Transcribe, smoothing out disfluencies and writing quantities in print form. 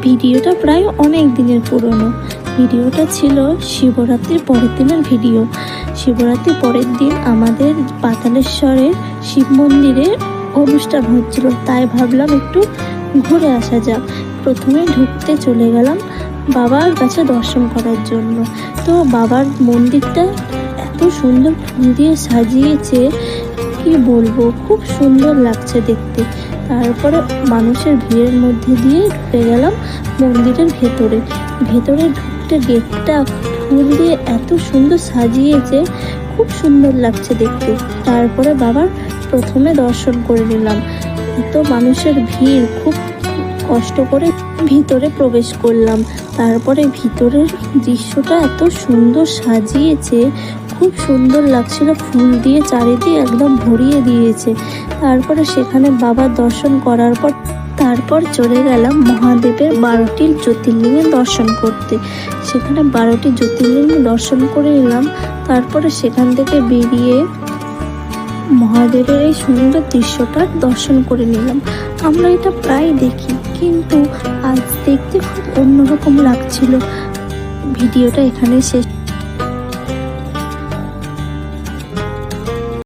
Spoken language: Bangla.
ভিডিওটা প্রায় অনেক দিনের পুরনো। ভিডিওটা ছিল শিবরাত্রির পরের দিনের ভিডিও। শিবরাত্রির পরের দিন আমাদের পাতালেশ্বরের শিব মন্দিরে অনুষ্ঠান হচ্ছিল, তাই ভাবলাম একটু ঘুরে আসা যাক। প্রথমে ঢুকতে চলে গেলাম বাবার কাছে দর্শন করার জন্য। তো বাবার মন্দিরটা এত সুন্দর ফুল দিয়ে সাজিয়েছে, কি বলবো, খুব সুন্দর লাগছে দেখতে। তারপরে মানুষের ভিড়ের মধ্যে দিয়ে ঢুকে গেলাম মন্দিরের ভেতরে। ভেতরে ঢুকতে গেটটা ফুল দিয়ে এত সুন্দর সাজিয়েছে, খুব সুন্দর লাগছে দেখতে। তারপরে বাবার প্রথমে দর্শন করে নিলাম। এত মানুষের ভিড়, খুব কষ্ট করে ভিতরে প্রবেশ করলাম। তারপরে ভিতরের দৃশ্যটা এত সুন্দর সাজিয়েছে, খুব সুন্দর লাগছিল, ফুল দিয়ে চারিদিকে একদম ভরিয়ে দিয়েছে। তারপরে সেখানে বাবার দর্শন করার পর তারপর চলে গেলাম মহাদেবের 12টি জ্যোতির্লিঙ্গের দর্শন করতে। সেখানে 12টি জ্যোতির্লিঙ্গ দর্শন করে নিলাম। তারপরে সেখান থেকে বেরিয়ে মহাদেবের এই সুন্দর দৃশ্যটার দর্শন করে নিলাম। আমরা এটা প্রায় দেখি, কিন্তু আজ দেখতে খুব অন্যরকম লাগছিল। ভিডিওটা এখানে শেষ।